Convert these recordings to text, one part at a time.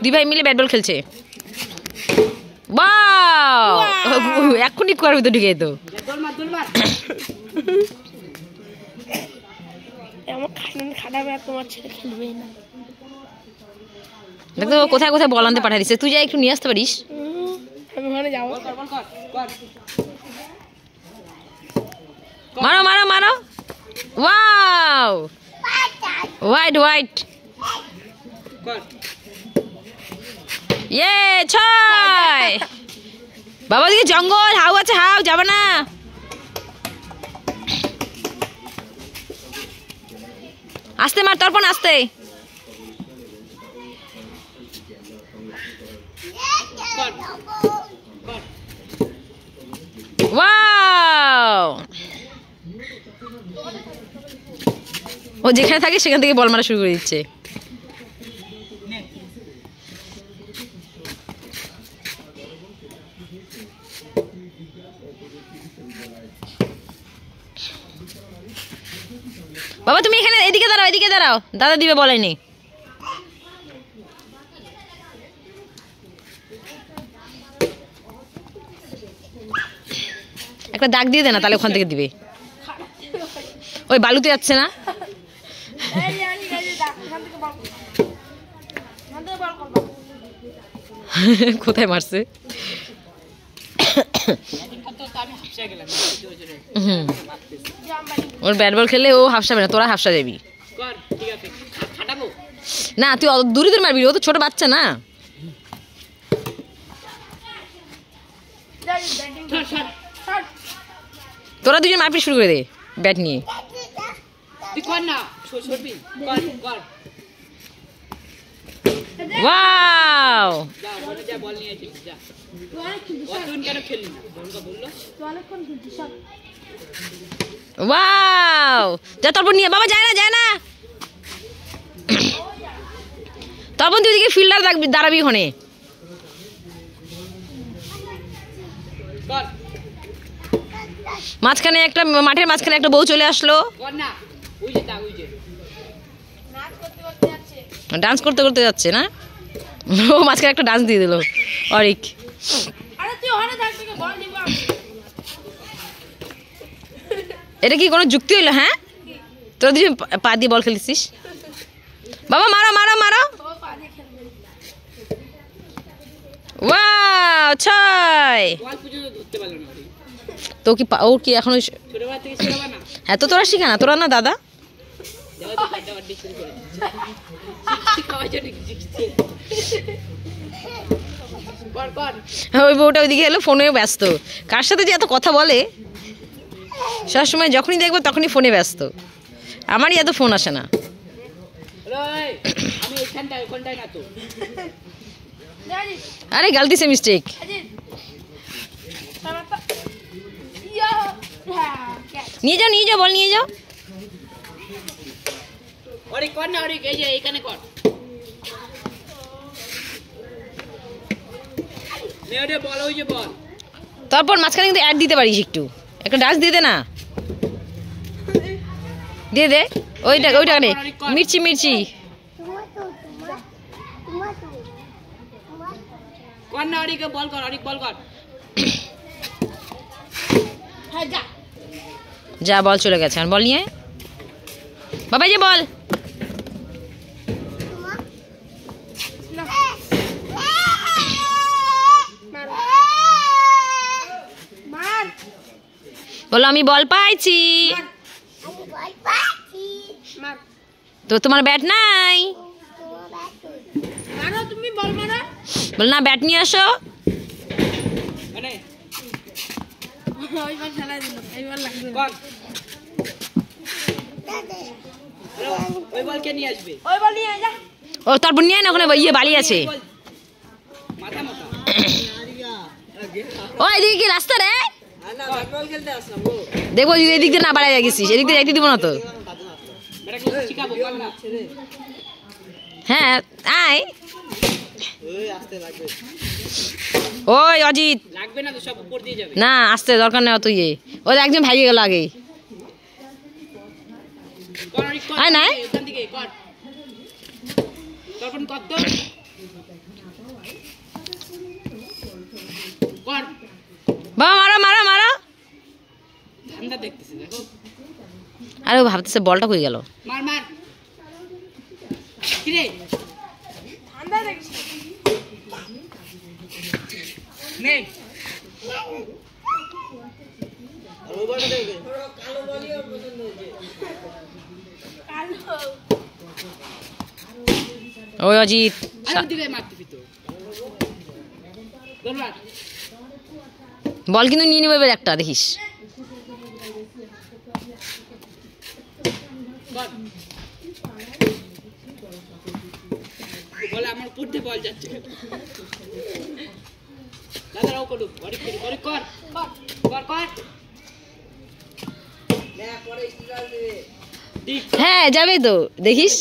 দুই ভাই মিলে ব্যাট বল খেলছে। বাও এক্ষুনি কুয়ার ভিতর ঢুকে যেত। দেখো কোথায় কোথায় বল আনতে পাঠাইছে, তুই যাই একটু নিয়ে আসতে পারিস। মারো মারো মারো, ওয়াও হোয়াইট হোয়াইট, ইয়ে ছয়। বাবা দিকে জঙ্গল, হাউ আছে, হাউ যাবে না। আস্তে মার, তর্পণ আস্তে। ওয়াও, ও যেখানে থাকে সেখান থেকে বল মারা শুরু করে দিচ্ছে। বাবা তুমি এখানে এদিকে দাঁড়াও, এদিকে দাঁড়াও, দাদা দিবে বলেনি। একটা দাগ দিয়ে দে না, তাহলে ওখান থেকে দিবে। ওই বালুতে যাচ্ছে না। কোথায় মারছে? ওর ব্যাট বল খেললে ও হাফসাবে না, তোরা হাফসা যাবি না। তুই দূরে দূরে মারবি, ও তো ছোট বাচ্চা না। তোরা দুজন মারপিট শুরু করে দে ব্যাট নিয়ে। ওয়াও, ওয়াও, যা তারপর নিয়ে। বাবা যায় না, যায় না। তখন তুই দিকে ফিল্ডার দাঁড়াবি ওখানে। মাঝখানে একটা, মাঠের মাঝখানে একটা বউ চলে আসলো, ডান্স করতে করতে যাচ্ছে না। ও মাঝখানে একটা ডান্স দিয়ে দিল অরিক। এটা কি কোনো যুক্তি হইলো? হ্যাঁ, তোরা দুজন পা দিয়ে বল খেলছিস। বাবা মারো মারো মারো, ওয়াও ছয়। তো কি ও কি এখনো? হ্যাঁ তো তোরা শিখা না, তোরা না দাদা। ওই বউটা ওইদিকে এলো, ফোনে ব্যস্ত। কার সাথে যে এত কথা বলে, সবসময় যখনই দেখবো তখনই ফোনে ব্যস্ত। আমারই এত ফোন আসে না। আরে গলতি সে মিস্টেক। নিয়ে যাও নিয়ে যাও, বল নিয়ে যাও। তারপর মাঝখানে কিন্তু অ্যাড দিতে পারিস, একটু একটা ডান্স দিয়ে দে না, দিয়ে দে। ওইটা ওইটা নে, মির্চি মির্চি। যা বল চলে গেছে, বল নিয়ে বাবা, যে বল। বলো আমি বল পাইছি। তো তোমার ব্যাট নাই, বল না ব্যাট নিয়ে আসো। ও তারপর নিয়ে না, ওখানে ইয়ে বালি আছে। ও এদিকে কি রাস্তা রে? দেখবো এদিক দিয়ে না বাড়াই গেছিস, এদিক দিয়ে যাইতে দিব না তো। হ্যাঁ আয়। ওই অজিত না, আসতে দরকার নেই অত ইয়ে। ওই একজন ভাইয়ে গেল আগে। আয় না বাবা মারা মারা মারা। ঠান্ডা দেখতেছে দেখো। আরে ও ভাবতেছে বলটা কই গেল। মার মার। কি রে? ঠান্ডা দেখছিস? নে। ও বলটা দেখে। কালো বলি ওর পছন্দ হয়েছে। কালো। ওই অজিত। আরে দিকে মারতে পিতো। দরবার। বল কিন্তু নিয়ে নেবে এবার একটা দেখিস। বলে আমার পড়তে বল যাচ্ছে। দাদারাও করু, বড়ি কর, বড়ি কর। কর কর। না পরে স্টিকার দেবে। হ্যাঁ যাবে তো দেখিস।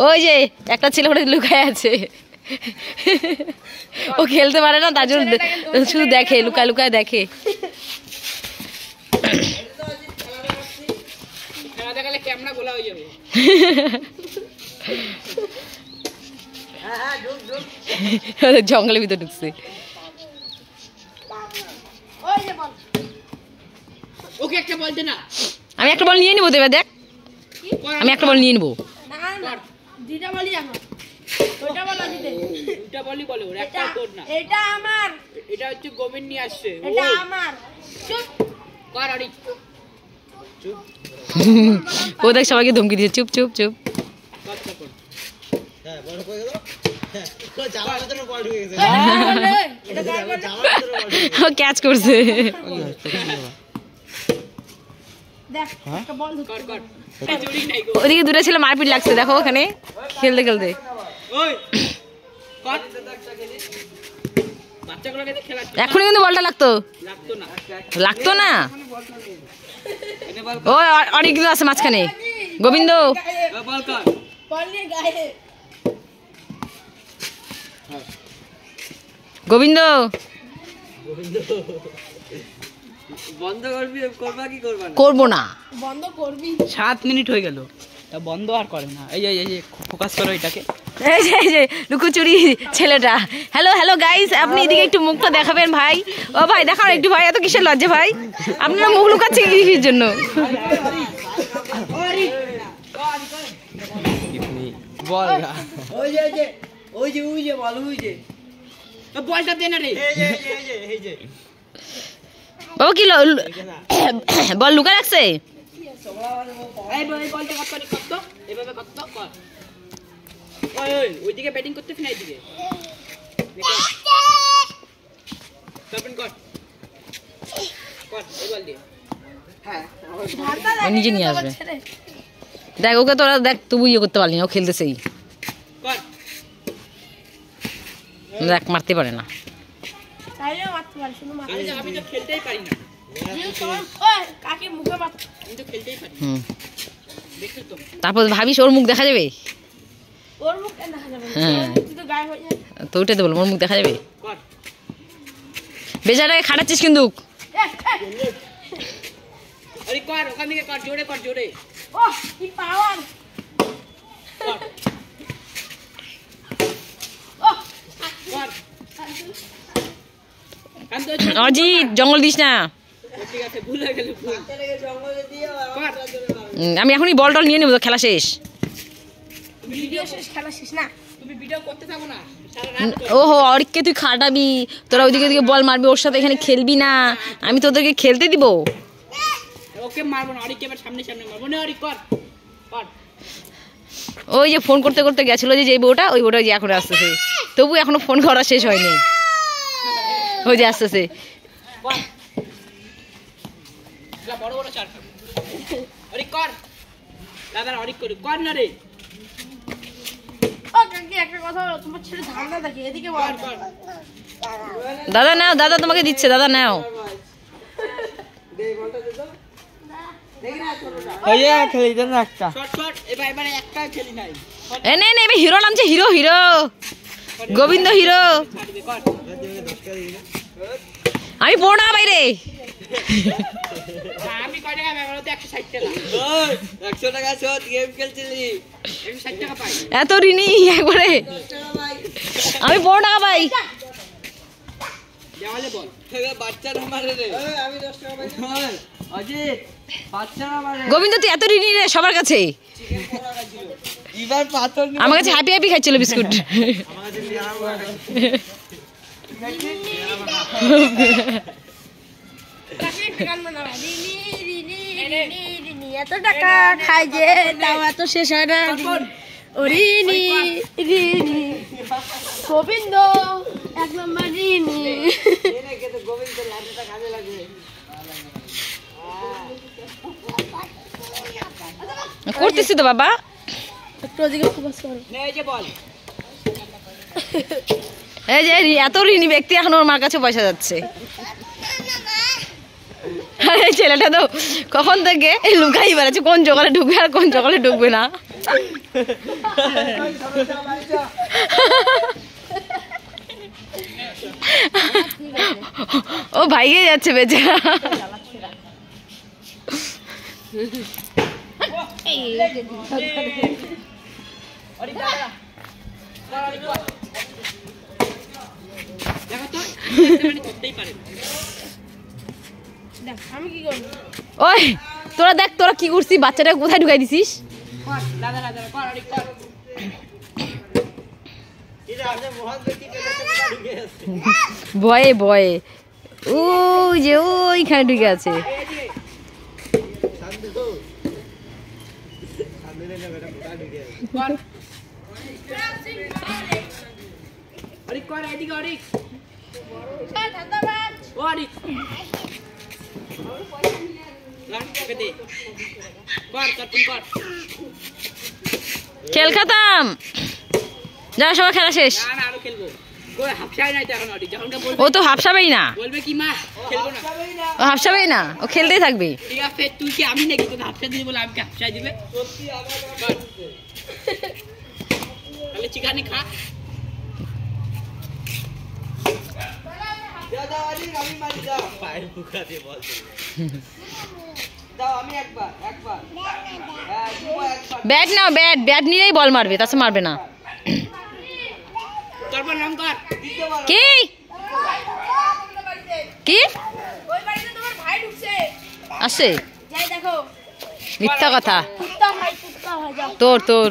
ওই যে একটা ছেলে ওটা লুকায় আছে, ও খেলতে পারে না তার জন্য শুধু দেখে, লুকায় লুকায় দেখে। ক্যামেরা গোলা হয়ে যাবে। জঙ্গলের ভিতরে ঢুকছে। ওকে একটা বল দে না। আমি একটা বল নিয়ে নিবো তো, এবার দেখ আমি একটা বল নিয়ে নিবো। দুইটা বলি আমার, ওটা বল আমি দে। দুইটা বলি বলে ওর একটা তোর না। এটা আমার, এটা হচ্ছে গোবিন্দ নিয়ে আসছে। এটা আমার। চুপ কর আরি। চুপ। ও দেখ সবাইকে ধমকি দিচ্ছে, চুপ চুপ চুপ। কর কর। হ্যাঁ বড় কই গেল। হ্যাঁ ও জামার ভিতরে বল ঢুকে গেছে। এটা কার বল? জামার ভিতরে বল ঢুকে ও ক্যাচ করছে। দেখ একটা বল কর কর। চুরি নাই গো। ওদিকে দুটো ছেলে মারপিট লাগছে দেখো ওখানে খেলতে খেলতে। ওই কর। বাচ্চাগুলোকে খেলাচ্ছে। এখনই কিন্তু বলটা লাগতো। লাগতো না। লাগতো না। এনে বল। ও অনেক কিন্তু আছে মাঝখানে। গোবিন্দ বল কর। বল নিয়ে গায়ে। গোবিন্দ বন্ধ করবি, করবা কি করবা না? করবো না। বন্ধ করবি। 7 মিনিট হয়ে গেল, তা বন্ধ আর করে না। এই যে ফোকাস করো এটাকে। এই যে লুকোচুরি ছেলেটা। হ্যালো হ্যালো গাইস, আপনি এদিকে একটু মুখটা দেখাবেন ভাই। ও ভাই দেখাও একটু ভাই, এত কিসের লজ্জা ভাই? আপনারা মুখ লুকাচ্ছে কিসের জন্য? বল ওই যে বল ওই যে বলটা দে না রে। এই যে বাবা কি বল লুকা রাখছে? এই বলটা কত করে কত এভাবে কত কর। ওই ওইদিকে ব্যাটিং করতে ফিনা এইদিকে কর কর এই বল দিয়ে। হ্যাঁ ও নিজে নিয়ে আসবে। দেখ ওকে তোরা দেখ তবু ইয়ে করতে পারলি না, ও খেলতেছেই। কর দেখ মারতে পারে না। চাইলেও মারতে পারি, শুধু মারতে আমি তো খেলতেই পারি না। ওই কাকে মুখে মার। আমি তো খেলতেই পারি। দেখছিস তো। তারপর ভাবিস ওর মুখ দেখা যাবে? ওর মুখ কেন দেখা যাবে? হ্যাঁ। তুই তো গায়ে হয়ে যায়। তো ওইটাই তো বলবো, ওর মুখ দেখা যাবে? কর বেচারাকে খাটাচ্ছিস কিন্তু। আরে কর ওখান থেকে কর, জোরে কর জোরে ও কি পাওয়ার। কর ও কর। কান্ত অজিত জঙ্গল দিস না। ঠিক আছে, ভুলে গেল ভুল। কর আমি এখনই বল টল নিয়ে নেবো, তো খেলা শেষ। ভিডিও শেষ, খেলা শেষ না। তুমি ভিডিও করতে থাকো না সারা রাত। ওহো অরিককে তুই খাটাবি, তোরা ওইদিকে ওদিকে বল মারবি, ওর সাথে এখানে খেলবি না। আমি তোদেরকে খেলতে দিব? ওকে মারবো না, অরিককে এবার সামনে সামনে মারবো না। অরিক কর কর। ওই যে ফোন করতে করতে গেছিল যে বউটা, ওই বউটা যে এখন আসতেছে, তবু এখনো ফোন করা শেষ হয়নি। ওই যে আসতেছে। কর এলা বড় বড় চার খাবি। অরিক কর দাদা, অরিক কর কর না রে। ও কাকি একটা কথা বলো, তোমার ছেলে ধান্দা দেখে এদিকে বল। কর কর দাদা নাও, দাদা তোমাকে দিচ্ছে, দাদা নাও। Shot shot. এবারে একটা খেলি নাই। এ নে নে, এবার হিরো নামছে, হিরো হিরো গোবিন্দ হিরো। ছাড়বে কর। আমি পড়ো না বাইরে। আমি কয় টাকা পাই? 160 টাকা। 100 টাকা শোধ, গেম খেলছিলি। 160 টাকা পাই। এত ঋণী একবারে। আমি 15 টাকা পাই। দেওয়ালে বল। বাচ্চা না মারে রে। আমি 10 টাকা পাই। অজিত, বাচ্চা না মারে। গোবিন্দ তুই এত ঋণী রে সবার কাছে। এবার পাথর আমার কাছে হ্যাপি হ্যাপি খাইছিল বিস্কুট। আমার কাছে লিয়া এত টাকা খাই যে তাও এত শেষ হয় না। ও রিনি রিনি গোবিন্দ 1 নম্বর রিনি। গোবিন্দ লাঠিটা কাজে লাগে। করতেছি তো বাবা। একটু ওদিকে ফোকাস করো। নে এই যে বল। এই যে এত ঋণী ব্যক্তি এখন ওর মার কাছে পয়সা যাচ্ছে। আর এই ছেলেটা তো কখন থেকে লুকাই বেড়াচ্ছে কোন জোগালে ঢুকবে আর কোন জোগালে ঢুকবে না। ও ভাইয়ে যাচ্ছে বেচারা। দেখো তো মানে করতেই পারে। দেখ আমি কি করব? ওই তোরা দেখ তোরা কি করছিস, বাচ্চাটা কোথায় ঢুকাই দিছিস? কর দাদা দাদা কর আরে কর। এটা আপনি মহান ব্যক্তি পেছনে কোথা ঢুকে আছে। ভয়ে ভয়ে ওই যে ওইখানে ঢুকে আছে। শান্তি তো। শান্তি নেই না বেটা, কোথা ঢুকে আছে। কর। আরে কর এদিকে আরে। ধন্যবাদ। ও আরে। লাগ কে দে। কর তুই কর। খেল খাতাম, যা সবাই খেলা শেষ। না না আরো খেলবো। কই হাফসাই নাই তো এখন আরে যখনটা বলবে। ও তো হাফসাবেই না, বলবে কি মা খেলবো না। ও হাফসাবেই না, ও খেলতেই থাকবে। ঠিক আছে তুই কি আমি নাকি তোকে হাফসা দিবি বলে আমি কি হাফসাই দিবে? সত্যি আমার তাহলে চিকেন খা। দাদা আরে আমি মারি দাও। পায়ের মুখা দিয়ে বল। দাও আমি একবার। হ্যাঁ দুবার একবার। ব্যাট নাও, ব্যাট ব্যাট নিলেই বল মারবে, তাছাড়া মারবে না। তারপর নাম কর। দিতে পারো। কি কি ওই বাড়িতে তোমার ভাই ঢুকছে। আসে? যাই দেখো। মিথ্যা কথা। কুত্তা হয় যাও। তোর